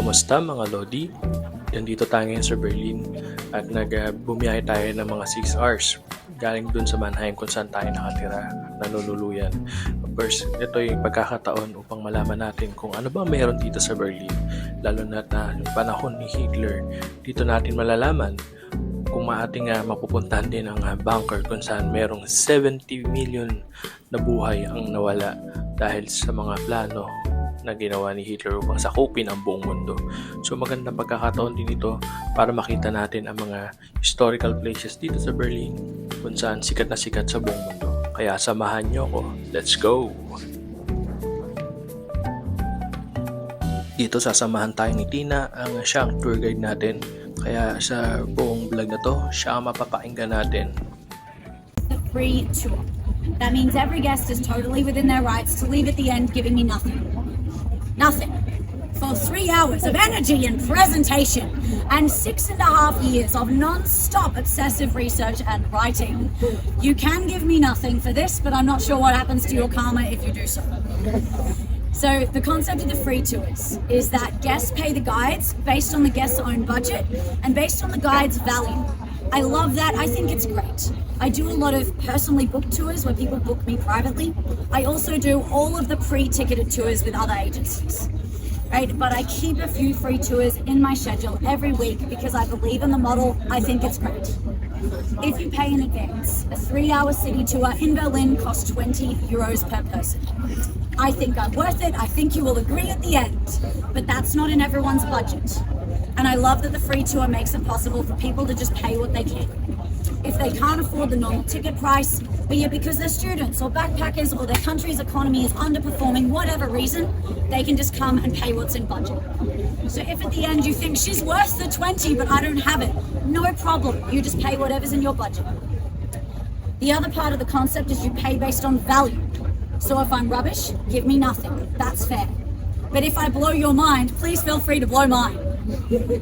Kamusta mga Lodi? Nandito tayo ngayon sa Berlin at bumiyahe tayo ng mga 6 hours galing dun sa Mannheim kung saan tayo nakatira, nanunuluyan. First, ito yung pagkakataon upang malaman natin kung ano ba meron dito sa Berlin, lalo na yung panahon ni Hitler. Dito natin malalaman kung maating mapupuntahan din ang bunker kung saan merong 70 million na buhay ang nawala dahil sa mga plano na ginawa ni Hitler upang sakupin ang buong mundo. So magandang pagkakataon din ito para makita natin ang mga historical places dito sa Berlin kung saan sikat na sikat sa buong mundo. Kaya samahan niyo ako. Let's go! Dito sasamahan tayo ni Tina, ang siya ang tour guide natin. Kaya sa buong vlog na to, siya ang mapapakinggan natin. The free tour. That means every guest is totally within their rights to leave at the end giving me nothing. Nothing. For 3 hours of energy and presentation and 6.5 years of non-stop obsessive research and writing. You can give me nothing for this, but I'm not sure what happens to your karma if you do so. So the concept of the free tours is that guests pay the guides based on the guest's own budget and based on the guide's value. I love that. I think it's great. I do a lot of personally booked tours where people book me privately. I also do all of the pre-ticketed tours with other agencies, right? But I keep a few free tours in my schedule every week because I believe in the model. I think it's great. If you pay in advance, a 3-hour city tour in Berlin costs 20 euros per person. I think I'm worth it. I think you will agree at the end, but that's not in everyone's budget. And I love that the free tour makes it possible for people to just pay what they can. If they can't afford the normal ticket price, be it because they're students or backpackers or their country's economy is underperforming, whatever reason, they can just come and pay what's in budget. So if at the end you think she's worth the 20 but I don't have it, no problem. You just pay whatever's in your budget. The other part of the concept is you pay based on value. So if I'm rubbish, give me nothing. That's fair. But if I blow your mind, please feel free to blow mine.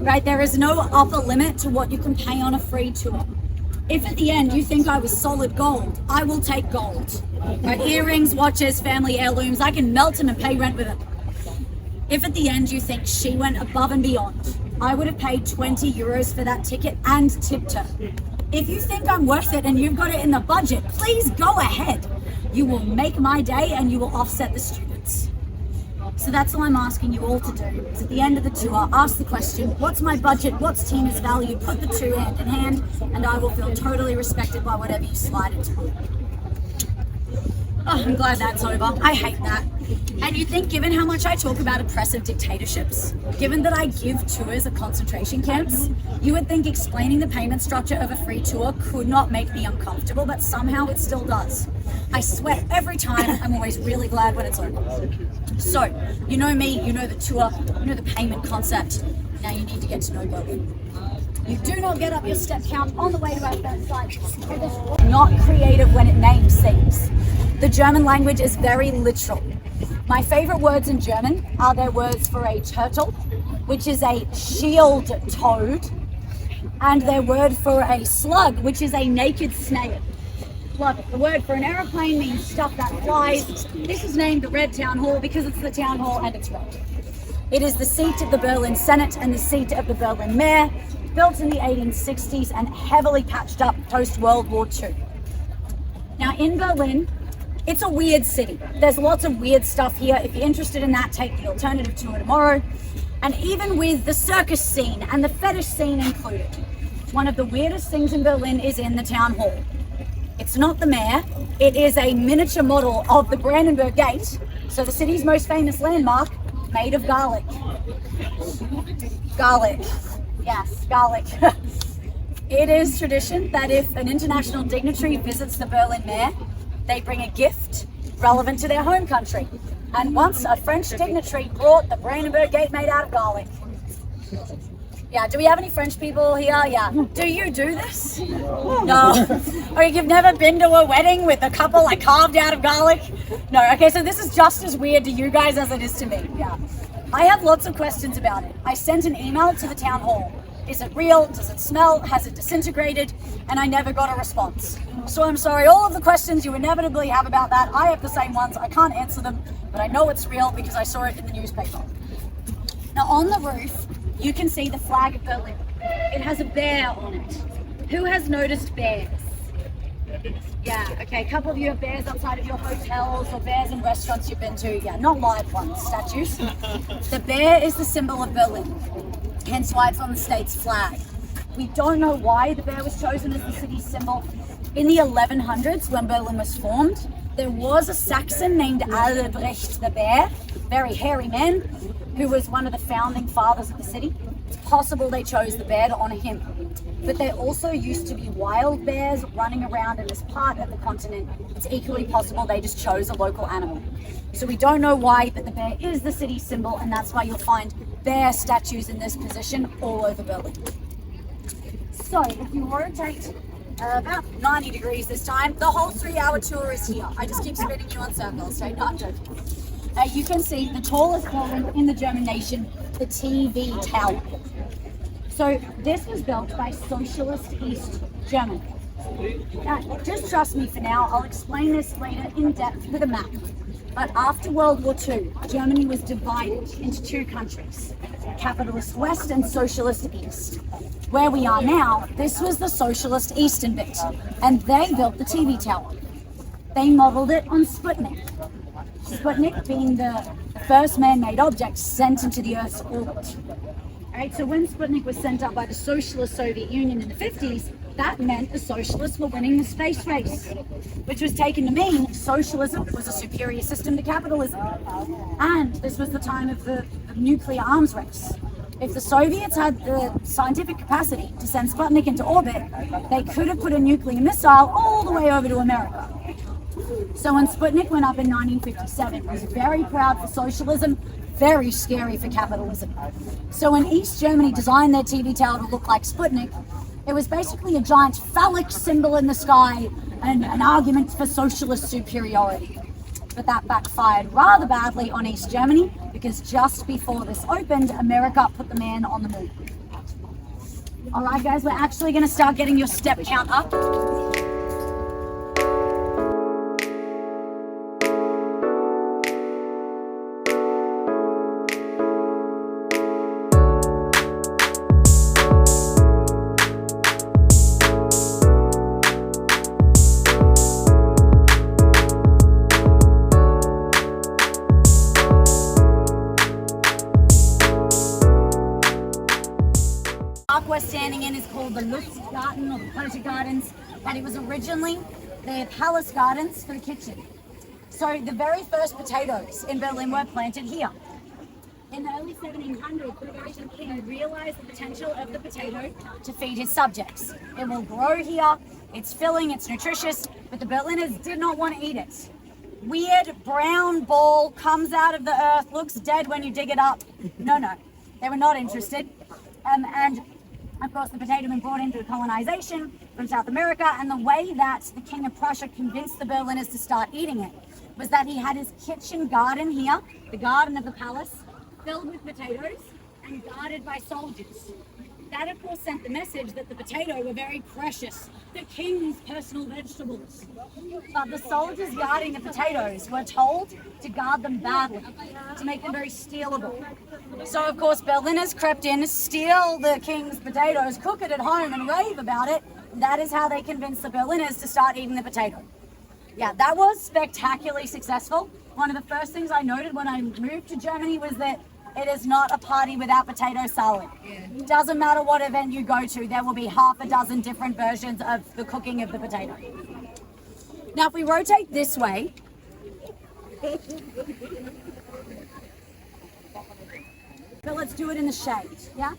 Right? There is no upper limit to what you can pay on a free tour. If at the end you think I was solid gold, I will take gold. Right? Earrings, watches, family heirlooms, I can melt them and pay rent with them. If at the end you think she went above and beyond, I would have paid 20 euros for that ticket and tipped her. If you think I'm worth it and you've got it in the budget, please go ahead. You will make my day and you will offset the students. So that's all I'm asking you all to do is at the end of the tour, ask the question, what's my budget, what's Tina's value, put the two hand in hand, and I will feel totally respected by whatever you slide into. Oh, I'm glad that's over. I hate that. And you think, given how much I talk about oppressive dictatorships, given that I give tours of concentration camps, you would think explaining the payment structure of a free tour could not make me uncomfortable, but somehow it still does. I sweat every time. I'm always really glad when it's over. So, you know me, you know the tour, you know the payment concept. Now you need to get to know Berlin. You do not get up your step count on the way to our first site. Not creative when it names things. The German language is very literal. My favorite words in German are their words for a turtle, which is a shield toad, and their word for a slug, which is a naked snail. Love it. The word for an aeroplane means stuff that flies. This is named the Red Town Hall because it's the town hall and it's red. It is the seat of the Berlin Senate and the seat of the Berlin Mayor, built in the 1860s and heavily patched up post-World War II. Now in Berlin, it's a weird city. There's lots of weird stuff here. If you're interested in that, take the alternative tour tomorrow. And even with the circus scene and the fetish scene included, one of the weirdest things in Berlin is in the town hall. It's not the mayor, it is a miniature model of the Brandenburg Gate, so the city's most famous landmark, made of garlic. Garlic. Yes, garlic. It is tradition that if an international dignitary visits the Berlin Mayor, they bring a gift relevant to their home country. And once a French dignitary brought the Brandenburg Gate made out of garlic. Yeah, do we have any French people here? Yeah. Do you do this? No. Or you've never been to a wedding with a couple like carved out of garlic? No. Okay, so this is just as weird to you guys as it is to me. Yeah. I have lots of questions about it. I sent an email to the town hall. Is it real? Does it smell? Has it disintegrated? And I never got a response. So I'm sorry, all of the questions you inevitably have about that, I have the same ones. I can't answer them, but I know it's real because I saw it in the newspaper. Now, on the roof, you can see the flag of Berlin. It has a bear on it. Who has noticed bears? Yeah, okay. A couple of you have bears outside of your hotels or bears in restaurants you've been to. Yeah, not live ones, statues. The bear is the symbol of Berlin, hence why it's on the state's flag. We don't know why the bear was chosen as the city's symbol. In the 1100s, when Berlin was formed, there was a Saxon named Albrecht the Bear, very hairy man, who was one of the founding fathers of the city. It's possible they chose the bear to honor him. But there also used to be wild bears running around in this part of the continent. It's equally possible they just chose a local animal. So we don't know why, but the bear is the city's symbol, and that's why you'll find bear statues in this position all over Berlin. So if you rotate about 90 degrees this time, the whole 3-hour tour is here. I just keep spinning you on circles, so not joking. You can see the tallest building in the German nation, the TV Tower. So this was built by Socialist East Germany. Now, just trust me for now, I'll explain this later in depth with a map. But after World War II, Germany was divided into two countries, Capitalist West and Socialist East. Where we are now, this was the Socialist Eastern bit, and they built the TV tower. They modeled it on Sputnik. Sputnik being the first man-made object sent into the Earth's orbit. Alright, so when Sputnik was sent up by the Socialist Soviet Union in the 50s, that meant the socialists were winning the space race, which was taken to mean socialism was a superior system to capitalism. And this was the time of the nuclear arms race. If the Soviets had the scientific capacity to send Sputnik into orbit, they could have put a nuclear missile all the way over to America. So when Sputnik went up in 1957, it was very proud for socialism, very scary for capitalism. So when East Germany designed their TV tower to look like Sputnik, it was basically a giant phallic symbol in the sky and an argument for socialist superiority. But that backfired rather badly on East Germany, because just before this opened, America put the man on the moon. Alright guys, we're actually going to start getting your step count up. We're standing in is called the Lustgarten or the Pleasure Gardens, and it was originally the palace gardens for the kitchen. So the very first potatoes in Berlin were planted here. In the early 1700s, the Belgian king realized the potential of the potato to feed his subjects. It will grow here, it's filling, it's nutritious, but the Berliners did not want to eat it. Weird brown ball comes out of the earth, looks dead when you dig it up. No, they were not interested. And of course, the potato had been brought into colonization from South America, and the way that the King of Prussia convinced the Berliners to start eating it was that he had his kitchen garden here, the garden of the palace, filled with potatoes and guarded by soldiers. That, of course, sent the message that the potato were very precious, the king's personal vegetables. But the soldiers guarding the potatoes were told to guard them badly, to make them very stealable. So, of course, Berliners crept in, steal the king's potatoes, cook it at home and rave about it. That is how they convinced the Berliners to start eating the potato. Yeah, that was spectacularly successful. One of the first things I noted when I moved to Germany was that it is not a party without potato salad. It doesn't matter what event you go to, there will be half a dozen different versions of the cooking of the potato. Now, if we rotate this way, but let's do it in the shade, yeah?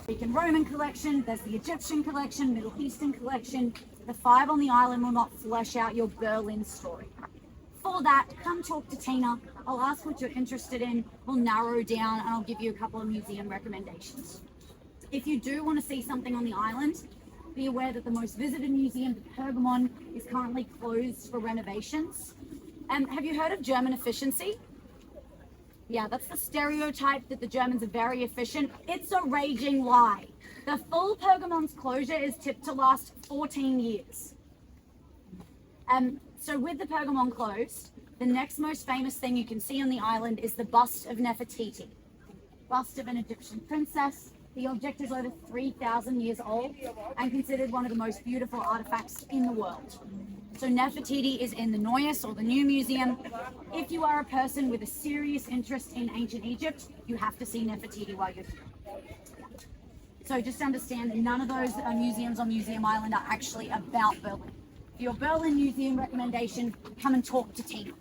Greek and Roman collection, there's the Egyptian collection, Middle Eastern collection. The 5 on the island will not flesh out your Berlin story. For that, come talk to Tina. I'll ask what you're interested in, we'll narrow down, and I'll give you a couple of museum recommendations. If you do want to see something on the island, be aware that the most visited museum, the Pergamon, is currently closed for renovations. Have you heard of German efficiency? Yeah, that's the stereotype that the Germans are very efficient. It's a raging lie. The full Pergamon's closure is tipped to last 14 years. So with the Pergamon closed, the next most famous thing you can see on the island is the bust of Nefertiti. Bust of an Egyptian princess. The object is over 3,000 years old and considered one of the most beautiful artifacts in the world. So Nefertiti is in the Neues, or the New Museum. If you are a person with a serious interest in ancient Egypt, you have to see Nefertiti while you're here. So just understand that none of those museums on Museum Island are actually about Berlin. For your Berlin Museum recommendation, come and talk to Tina.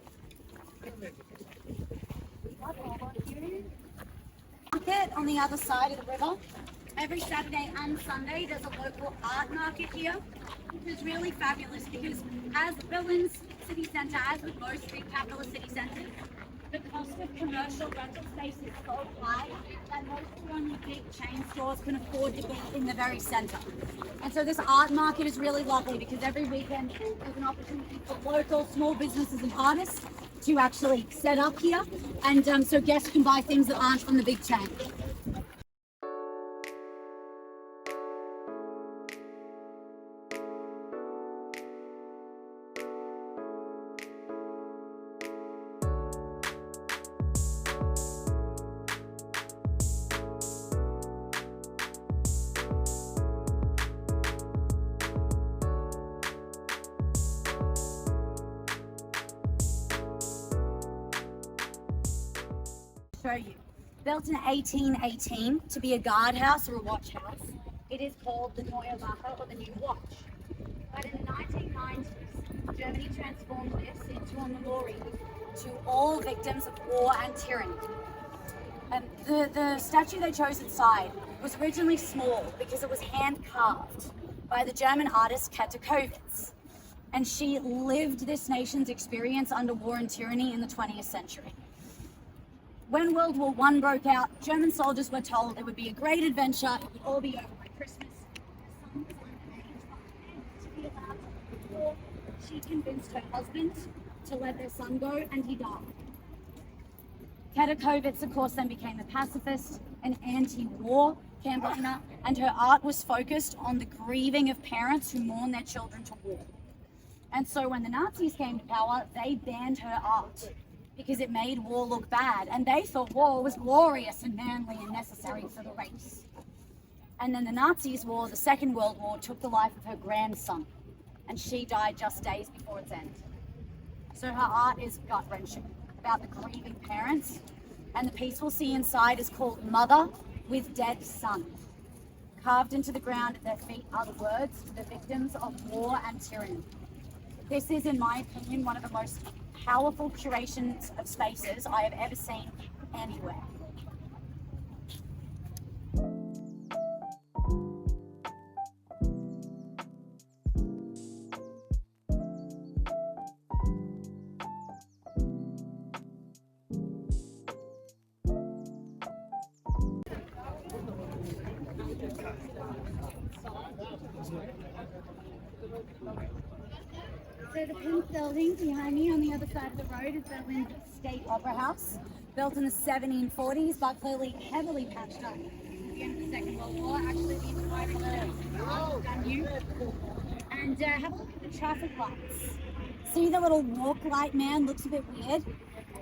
Market on the other side of the river. Every Saturday and Sunday there's a local art market here, which is really fabulous because as Berlin's city centre, as with most big capitalist city centres, the cost of commercial rental space is so high that most only big chain stores can afford to be in the very centre. And so this art market is really lovely because every weekend there's an opportunity for local small businesses and artists to actually set up here, and so guests can buy things that aren't from the big chain. Show you. Built in 1818 to be a guardhouse or a watch house, it is called the Neue Wache, or the New Watch. But in the 1990s, Germany transformed this into a memorial to all victims of war and tyranny. The statue they chose inside was originally small because it was hand carved by the German artist Käthe Kollwitz, and she lived this nation's experience under war and tyranny in the 20th century. When World War I broke out, German soldiers were told it would be a great adventure, it would all be over by Christmas. The son was underage to be allowed to war. She convinced her husband to let their son go, and he died. Käthe Kollwitz, of course, then became a pacifist, an anti-war campaigner, and her art was focused on the grieving of parents who mourn their children to war. And so when the Nazis came to power, they banned her art because it made war look bad, and they thought war was glorious and manly and necessary for the race. And then the Nazis' war, the Second World War, took the life of her grandson, and she died just days before its end. So her art is gut-wrenching, about the grieving parents, and the piece we'll see inside is called Mother with Dead Son. Carved into the ground at their feet are the words to the victims of war and tyranny. This is, in my opinion, one of the most powerful curations of spaces I have ever seen anywhere. So the pink building behind me on the other side of the road is Berlin State Opera House, built in the 1740s, but clearly heavily patched up at the end of the Second World War. Actually, the entire Danube. And have a look at the traffic lights. See the little walk light man looks a bit weird?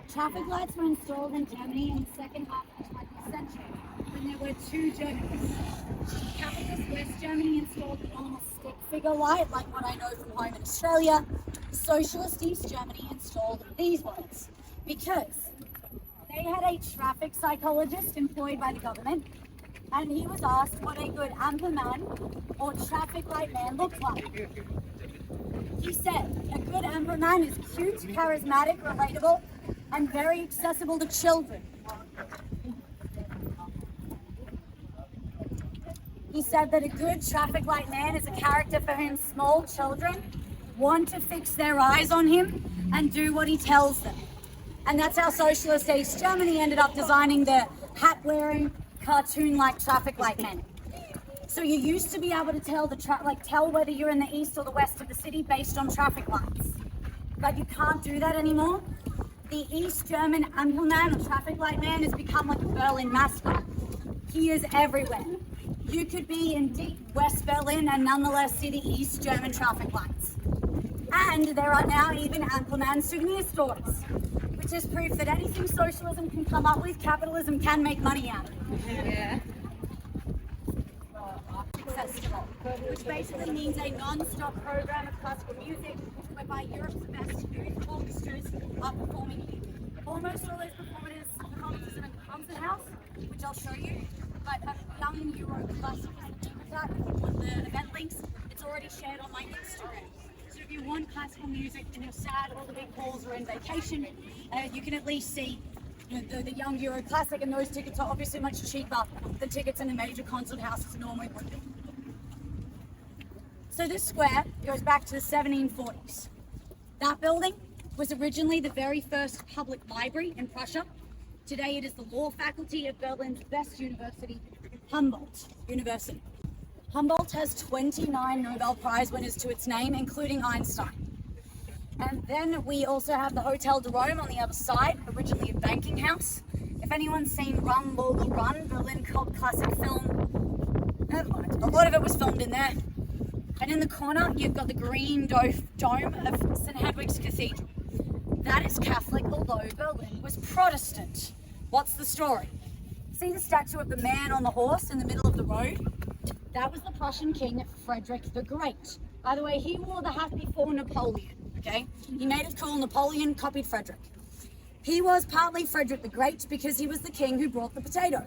Traffic lights were installed in Germany in the second half of the 20th century, when there were two Germanies. Capitalist West Germany installed the normal stick figure light, like what I know from home in Australia. Socialist East Germany installed these ones because they had a traffic psychologist employed by the government, and he was asked what a good Amperman or traffic light man looked like. He said, a good Amperman is cute, charismatic, relatable, and very accessible to children. He said that a good traffic light man is a character for whom small children want to fix their eyes on him and do what he tells them. And that's how Socialist East Germany ended up designing their hat-wearing, cartoon-like traffic light men. So you used to be able to tell tell whether you're in the east or the west of the city based on traffic lights. but you can't do that anymore. The East German Ampelmann or traffic light man has become like a Berlin mascot. He is everywhere. You could be in deep West Berlin and nonetheless see the East German traffic lights. And there are now even Ampelmann souvenir stores, which is proof that anything socialism can come up with, capitalism can make money out of. Yeah. Festival, which basically means a non-stop program of classical music whereby Europe's best youth orchestras are performing here. Almost all those performances are in the concert house, which I'll show you, but a young Euro classic is the name of that. On the event links, it's already shared on my Instagram. So if you want classical music and you're sad all the big halls are on vacation, you can at least see the young Euro classic, and those tickets are obviously much cheaper than tickets in the major concert houses normally would be. So this square goes back to the 1740s. That building was originally the very first public library in Prussia. Today it is the law faculty of Berlin's best university, Humboldt University. Humboldt has 29 Nobel Prize winners to its name, including Einstein. And then we also have the Hotel de Rome on the other side, originally a banking house. If anyone's seen Run Lola Run, Berlin cult classic film, never mind. A lot of it was filmed in there. And in the corner, you've got the green dome of St. Hedwig's Cathedral. That is Catholic, although Berlin was Protestant. What's the story? See the statue of the man on the horse in the middle of the road? That was the Prussian king Frederick the Great. By the way, he wore the hat before Napoleon, okay? He made it cool. Napoleon copied Frederick. He was partly Frederick the Great because he was the king who brought the potato.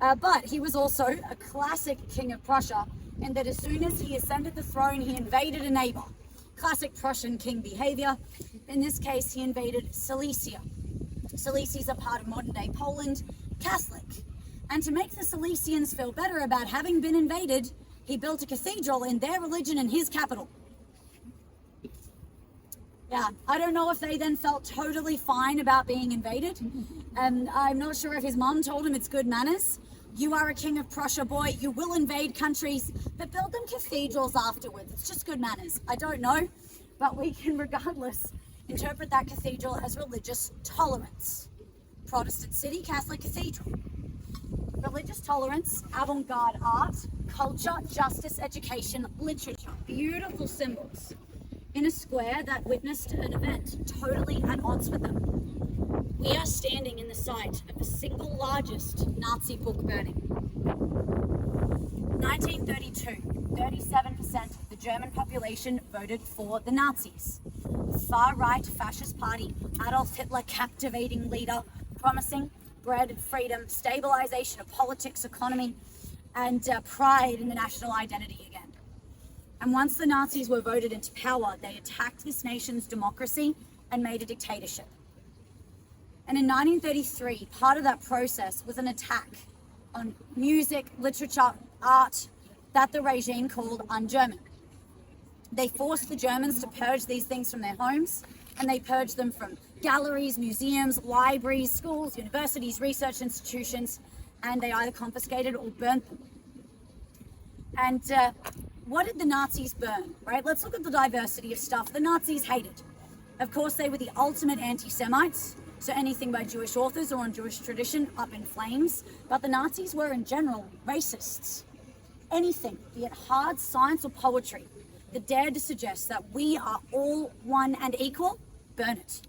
But he was also a classic king of Prussia, in that as soon as he ascended the throne, he invaded a neighbor. Classic Prussian king behavior. In this case, he invaded Silesia. Silesia is a part of modern-day Poland, Catholic. And to make the Silesians feel better about having been invaded, he built a cathedral in their religion in his capital. Yeah, I don't know if they then felt totally fine about being invaded. And I'm not sure if his mom told him it's good manners. You are a king of Prussia, boy. You will invade countries, but build them cathedrals afterwards. It's just good manners. I don't know, but we can regardless interpret that cathedral as religious tolerance. Protestant city, Catholic cathedral. Religious tolerance, avant-garde art, culture, justice, education, literature. Beautiful symbols in a square that witnessed an event totally at odds with them. We are standing in the site of the single largest Nazi book burning. 1932, 37% of the German population voted for the Nazis. Far-right fascist party, Adolf Hitler, captivating leader, promising bread, freedom, stabilization of politics, economy, and pride in the national identity again. And once the Nazis were voted into power, they attacked this nation's democracy and made a dictatorship. And in 1933, part of that process was an attack on music, literature, art that the regime called un-German. They forced the Germans to purge these things from their homes, and they purged them from galleries, museums, libraries, schools, universities, research institutions, and they either confiscated or burnt them. And what did the Nazis burn, right? Let's look at the diversity of stuff the Nazis hated. Of course, they were the ultimate anti-Semites. So anything by Jewish authors or on Jewish tradition, up in flames. But the Nazis were, in general, racists. Anything, be it hard science or poetry, that dared to suggest that we are all one and equal, burn it.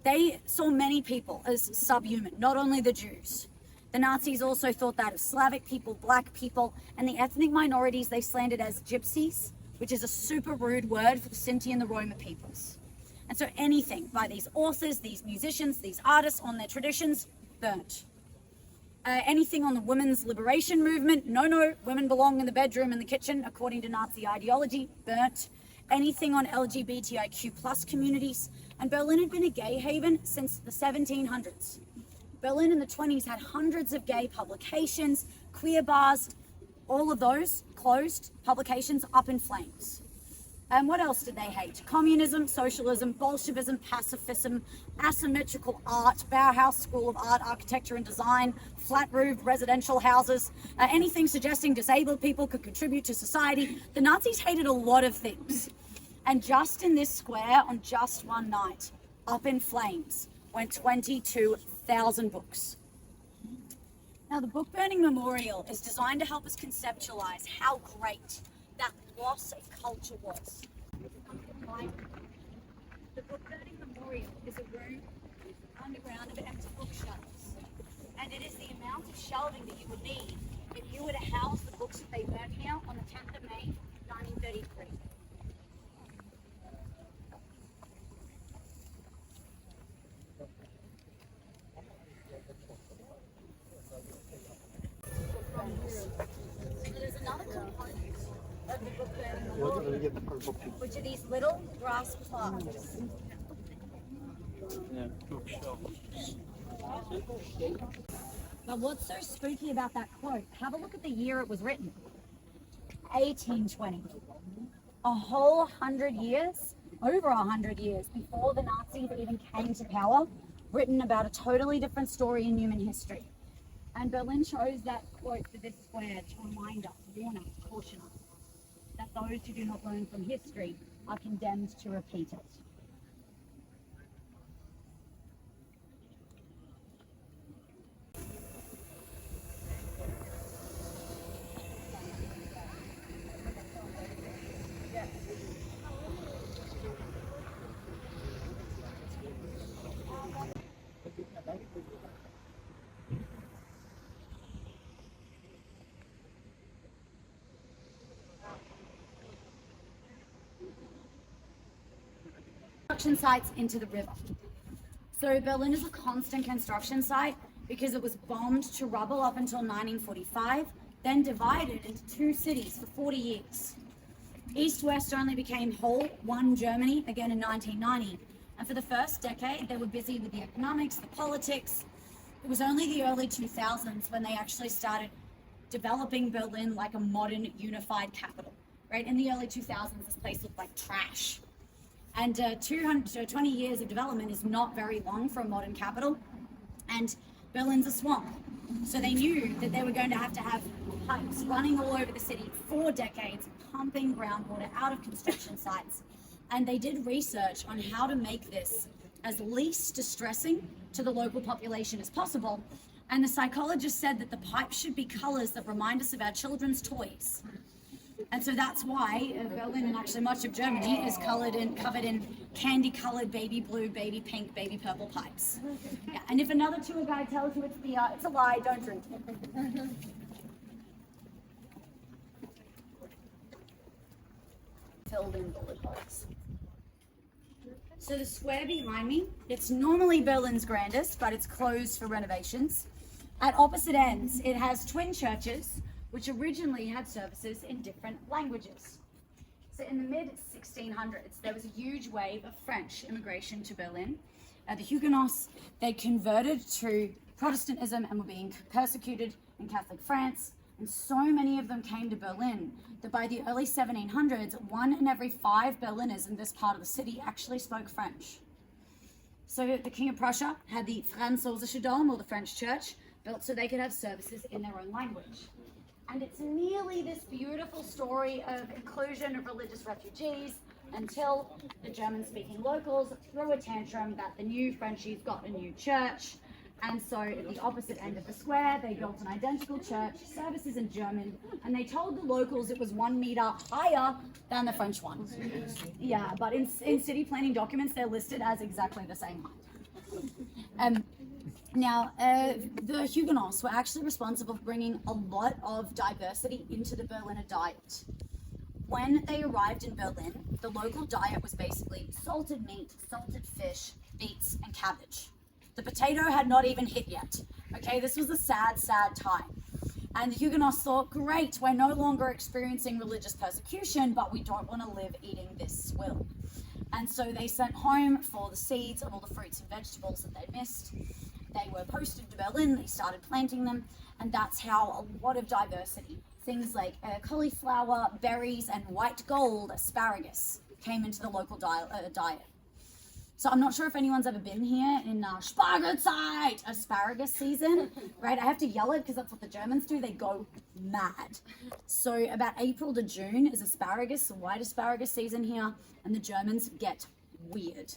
They saw many people as subhuman, not only the Jews. The Nazis also thought that of Slavic people, black people, and the ethnic minorities they slandered as gypsies, which is a super rude word for the Sinti and the Roma peoples. And so anything by these authors, these musicians, these artists on their traditions, burnt. Anything on the women's liberation movement, no, women belong in the bedroom and the kitchen, according to Nazi ideology, burnt. Anything on LGBTIQ plus communities. And Berlin had been a gay haven since the 1700s. Berlin in the 20s had hundreds of gay publications, queer bars, all of those closed, publications up in flames. And what else did they hate? Communism, socialism, Bolshevism, pacifism, asymmetrical art, Bauhaus School of Art, Architecture and Design, flat-roofed residential houses, anything suggesting disabled people could contribute to society. The Nazis hated a lot of things. And just in this square, on just one night, up in flames, went 22,000 books. Now, the Book Burning Memorial is designed to help us conceptualize how great that loss of culture was. The Book Burning Memorial is a room underground of empty bookshelves, and it is the amount of shelving that you would need if you were to house the books that they burned here on the 10th of May, 1933. There's another component of the Book Burning Memorial, which are these little brass plaques. But what's so spooky about that quote? Have a look at the year it was written. 1820. A whole 100 years, over 100 years before the Nazis even came to power, written about a totally different story in human history. And Berlin chose that quote for this square to remind us, warn us, caution us, that those who do not learn from history are condemned to repeat it. Construction sites into the river. So Berlin is a constant construction site because it was bombed to rubble up until 1945, then divided into two cities for 40 years. East-West only became whole, one Germany, again in 1990. And for the first decade, they were busy with the economics, the politics. It was only the early 2000s when they actually started developing Berlin like a modern unified capital, right? In the early 2000s, this place looked like trash. And 220 years of development is not very long for a modern capital. And Berlin's a swamp. So they knew that they were going to have pipes running all over the city for decades, pumping groundwater out of construction sites. And they did research on how to make this as least distressing to the local population as possible. And the psychologist said that the pipes should be colors that remind us of our children's toys. And so that's why Berlin and actually much of Germany is covered in candy-colored baby blue, baby pink, baby purple pipes. Yeah, and if another tour guide tells you it's a lie, don't drink it. Filled in bullet holes. So the square behind me, it's normally Berlin's grandest, but it's closed for renovations. At opposite ends, it has twin churches, which originally had services in different languages. So in the mid-1600s, there was a huge wave of French immigration to Berlin. The Huguenots, they converted to Protestantism and were being persecuted in Catholic France. And so many of them came to Berlin that by the early 1700s, 1 in every 5 Berliners in this part of the city actually spoke French. So the King of Prussia had the Französische Dom, or the French church, built so they could have services in their own language. And it's merely this beautiful story of inclusion of religious refugees until the German-speaking locals threw a tantrum that the new Frenchies got a new church. And so at the opposite end of the square, they built an identical church, services in German, and they told the locals it was 1 meter higher than the French one. Yeah, but in city planning documents, they're listed as exactly the same height. Now, the Huguenots were actually responsible for bringing a lot of diversity into the Berliner diet. When they arrived in Berlin, the local diet was basically salted meat, salted fish, beets, and cabbage. The potato had not even hit yet. Okay, this was a sad, sad time. And the Huguenots thought, great, we're no longer experiencing religious persecution, but we don't want to live eating this swill. And so they sent home for the seeds of all the fruits and vegetables that they missed. They were posted to Berlin, they started planting them, and that's how a lot of diversity, things like cauliflower, berries, and white gold asparagus came into the local diet. So I'm not sure if anyone's ever been here in Spargelzeit, asparagus season, right? I have to yell it because that's what the Germans do. They go mad. So about April to June is asparagus, white asparagus season here, and the Germans get weird.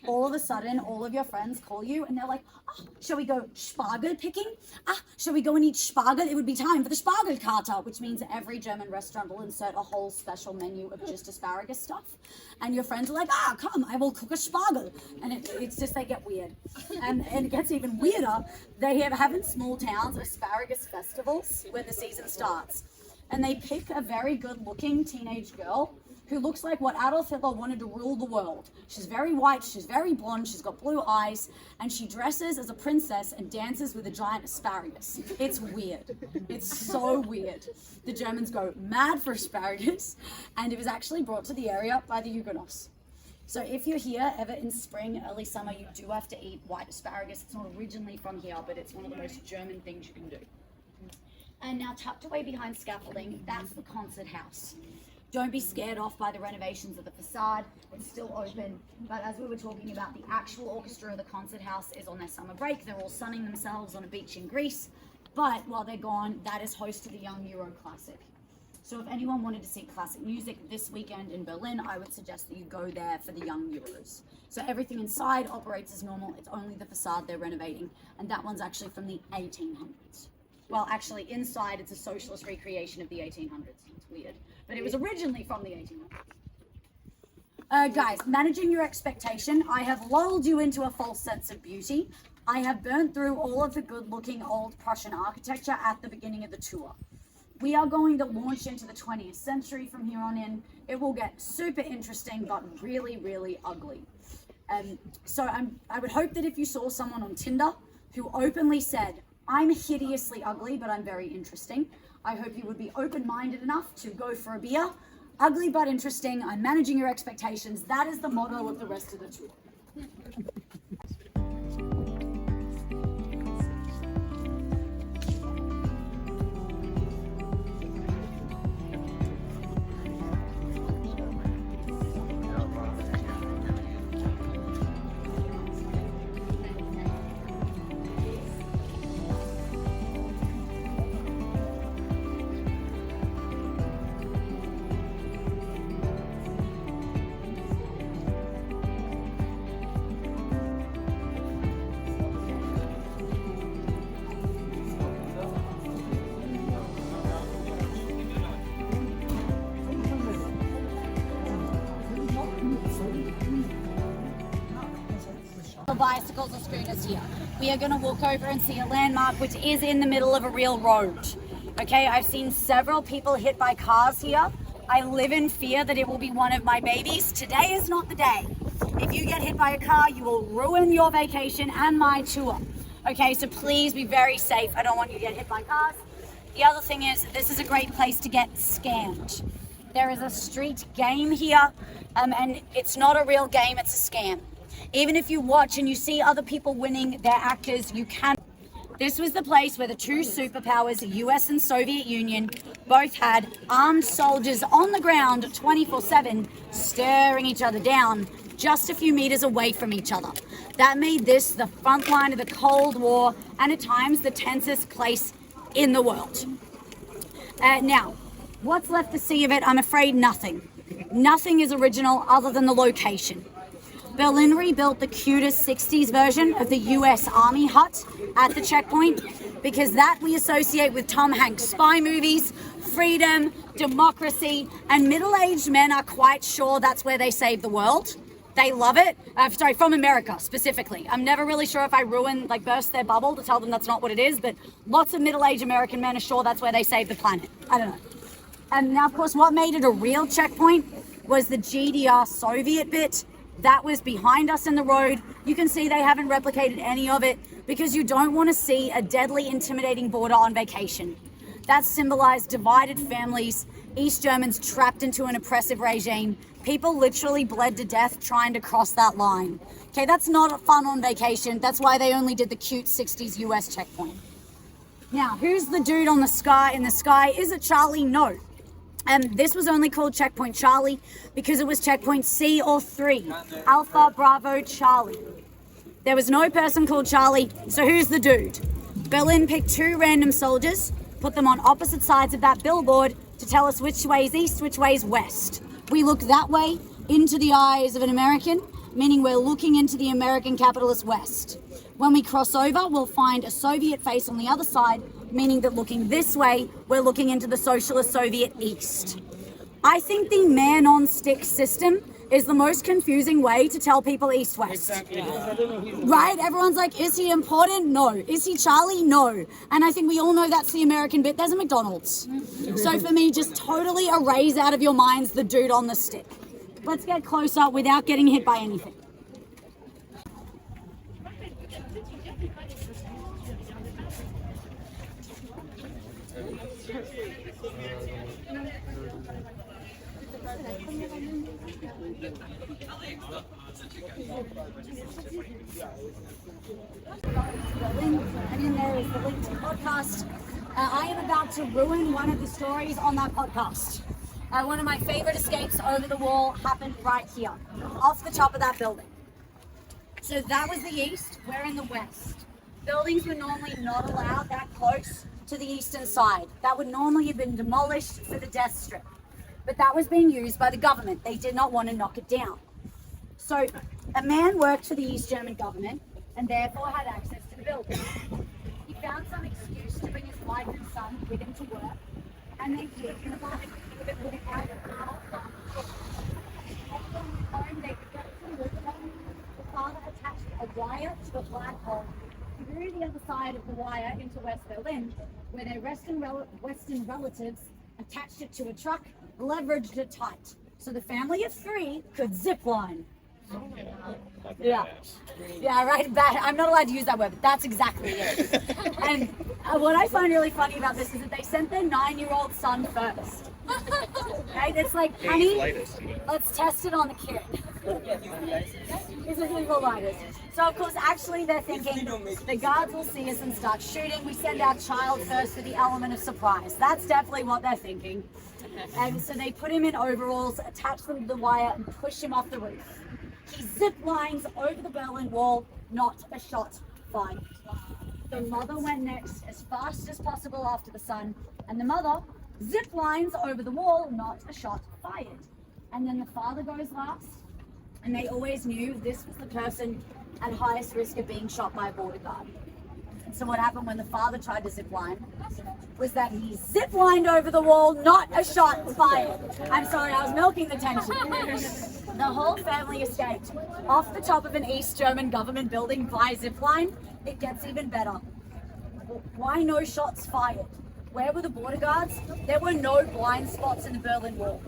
All of a sudden, all of your friends call you and they're like, oh, shall we go Spargel picking? Shall we go and eat Spargel? It would be time for the Spargelkarte, which means every German restaurant will insert a whole special menu of just asparagus stuff. And your friends are like, come, I will cook a Spargel. And it's just, they get weird. And it gets even weirder. They have in small towns asparagus festivals where the season starts. And they pick a very good looking teenage girl who looks like what Adolf Hitler wanted to rule the world. She's very white, she's very blonde, she's got blue eyes, and she dresses as a princess and dances with a giant asparagus. It's weird. It's so weird. The Germans go mad for asparagus, and it was actually brought to the area by the Huguenots. So if you're here ever in spring, early summer, you do have to eat white asparagus. It's not originally from here, but it's one of the most German things you can do. And now tucked away behind scaffolding, that's the concert house. Don't be scared off by the renovations of the facade. It's still open. But as we were talking about, the actual orchestra of the concert house is on their summer break. They're all sunning themselves on a beach in Greece. But while they're gone, that is host to the Young Euro Classic. So if anyone wanted to see classic music this weekend in Berlin, I would suggest that you go there for the Young Euros. So everything inside operates as normal. It's only the facade they're renovating. And that one's actually from the 1800s. Well, actually, inside, it's a socialist recreation of the 1800s. It's weird. But it was originally from the 1800s. Guys, managing your expectation. I have lulled you into a false sense of beauty. I have burnt through all of the good-looking old Prussian architecture at the beginning of the tour. We are going to launch into the 20th century from here on in. It will get super interesting, but really, really ugly. So I would hope that if you saw someone on Tinder who openly said, I'm hideously ugly, but I'm very interesting, I hope you would be open-minded enough to go for a beer. Ugly but interesting. I'm managing your expectations. That is the motto of the rest of the tour. Bicycles or scooters here. We are going to walk over and see a landmark which is in the middle of a real road. Okay, I've seen several people hit by cars here. I live in fear that it will be one of my babies. Today is not the day. If you get hit by a car, you will ruin your vacation and my tour. Okay, so please be very safe. I don't want you to get hit by cars. The other thing is, this is a great place to get scammed. There is a street game here, and it's not a real game, it's a scam. Even if you watch and you see other people winning, they're actors, you can. This was the place where the two superpowers, the US and Soviet Union, both had armed soldiers on the ground 24/7, staring each other down just a few meters away from each other. That made this the front line of the Cold War, and at times the tensest place in the world. Now, what's left to see of it? I'm afraid nothing. Nothing is original other than the location. Berlin rebuilt the cutest 60s version of the US Army hut at the checkpoint because that we associate with Tom Hanks' spy movies, freedom, democracy, and middle-aged men are quite sure that's where they save the world. They love it. From America specifically. I'm never really sure if I burst their bubble to tell them that's not what it is, but lots of middle-aged American men are sure that's where they save the planet. I don't know. And now, of course, what made it a real checkpoint was the GDR Soviet bit. That was behind us in the road. You can see they haven't replicated any of it because you don't want to see a deadly, intimidating border on vacation. That symbolized divided families, East Germans trapped into an oppressive regime. People literally bled to death trying to cross that line. Okay, that's not fun on vacation. That's why they only did the cute 60s US checkpoint. Now, who's the dude on the sky in the sky? Is it Charlie? No. This was only called Checkpoint Charlie because it was Checkpoint C or 3, Alpha Bravo Charlie. There was no person called Charlie, so who's the dude? Berlin picked 2 random soldiers, put them on opposite sides of that billboard to tell us which way is east, which way is west. We look that way into the eyes of an American, meaning we're looking into the American capitalist West. When we cross over, we'll find a Soviet face on the other side, meaning that looking this way, we're looking into the socialist Soviet East. I think the man-on-stick system is the most confusing way to tell people east-west. Right? Everyone's like, is he important? No. Is he Charlie? No. And I think we all know that's the American bit. There's a McDonald's. So for me, just totally erase out of your minds the dude on the stick. Let's get closer without getting hit by anything. And in there is the link to the podcast. I am about to ruin one of the stories on that podcast. One of my favorite escapes over the wall happened right here, off the top of that building. So that was the east, we're in the west. Buildings were normally not allowed that close to the eastern side. That would normally have been demolished for the death strip. But that was being used by the government. They did not want to knock it down. So a man worked for the East German government and therefore had access to the building. He found some excuse to bring his wife and son with him to work, and they did. And the father could have put it out of the father attached a wire to a black hole through the other side of the wire into West Berlin, where their Western relatives attached it to a truck, leveraged it tight, so the family of 3 could zip line. Yeah, right. I'm not allowed to use that word, but that's exactly it. And what I find really funny about this is that they sent their 9-year-old son first. Right? It's like, honey, let's test it on the kid. It's a legal lighters. So of course, actually, they're thinking the guards will see us and start shooting. We send our child first for the element of surprise. That's definitely what they're thinking. And so they put him in overalls, attach them to the wire, and push him off the roof. He zip lines over the Berlin Wall, not a shot fired. The mother went next as fast as possible after the son, and the mother zip lines over the wall, not a shot fired. And then the father goes last, and they always knew this was the person at highest risk of being shot by a border guard. And so what happened when the father tried to zip line was that he zip lined over the wall, not a shot fired. I'm sorry, I was milking the tension. The whole family escaped off the top of an East German government building by zip line. It gets even better. Why no shots fired? Where were the border guards? There were no blind spots in the Berlin Wall.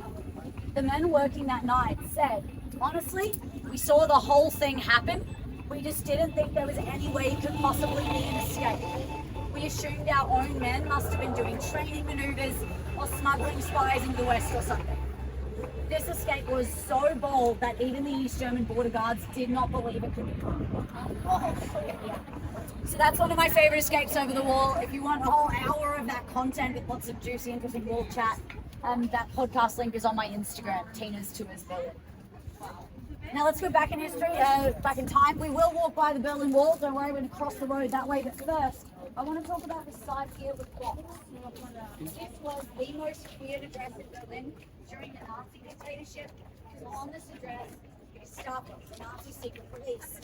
The men working that night said, honestly, we saw the whole thing happen. We just didn't think there was any way it could possibly be an escape. We assumed our own men must have been doing training maneuvers or smuggling spies into the West or something. This escape was so bold that even the East German border guards did not believe it could be done. So that's one of my favorite escapes over the wall. If you want a whole hour of that content with lots of juicy, interesting wall chat, that podcast link is on my Instagram, Tina's Tours Berlin. Now let's go back in history, back in time. We will walk by the Berlin Wall. Don't worry, we're going to cross the road that way. But first, I want to talk about the site here with clocks. This was the most feared address in Berlin during the Nazi dictatorship. Because on this address, Gestapo, the Nazi secret police.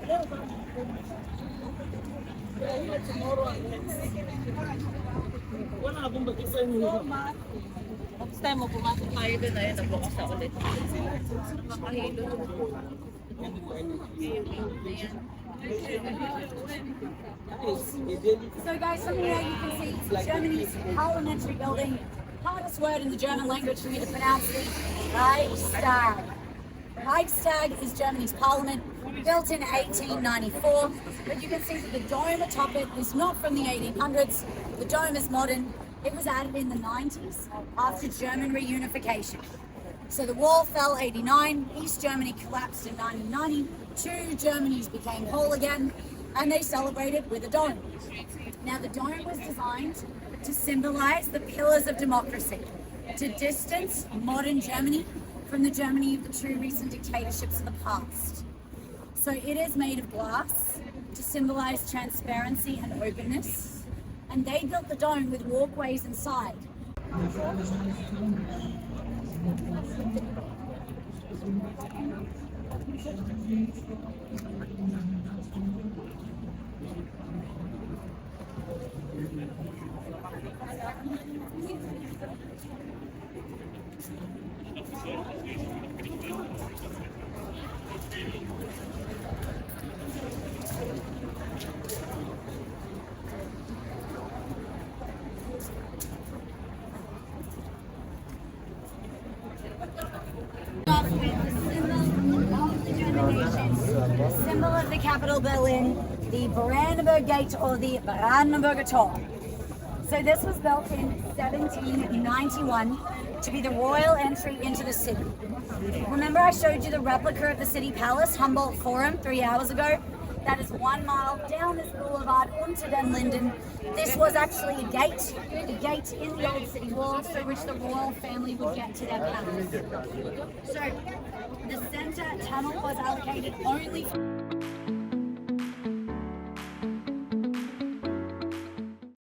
Next time mo pumasok tayo doon, ayun, nagbukas na ulit. Makahilo. So guys, from here you can see Germany's parliamentary building. Hardest word in the German language for me to pronounce is Reichstag. Reichstag is Germany's parliament, built in 1894. But you can see that the dome atop it is not from the 1800s. The dome is modern. It was added in the 90s after German reunification. So the wall fell 89, East Germany collapsed in 1990, two Germanys became whole again, and they celebrated with a dome. Now the dome was designed to symbolize the pillars of democracy, to distance modern Germany from the Germany of the two recent dictatorships of the past. So it is made of glass to symbolize transparency and openness, and they built the dome with walkways inside. The symbol of the capital Berlin, the Brandenburg Gate or the Brandenburger Tor. So this was built in 1791 to be the royal entry into the city. Remember I showed you the replica of the city palace, Humboldt Forum, 3 hours ago? That is 1 mile down this boulevard unter den Linden. This was actually a gate in the old city walls through which the royal family would get to their palace. So the center tunnel was allocated only for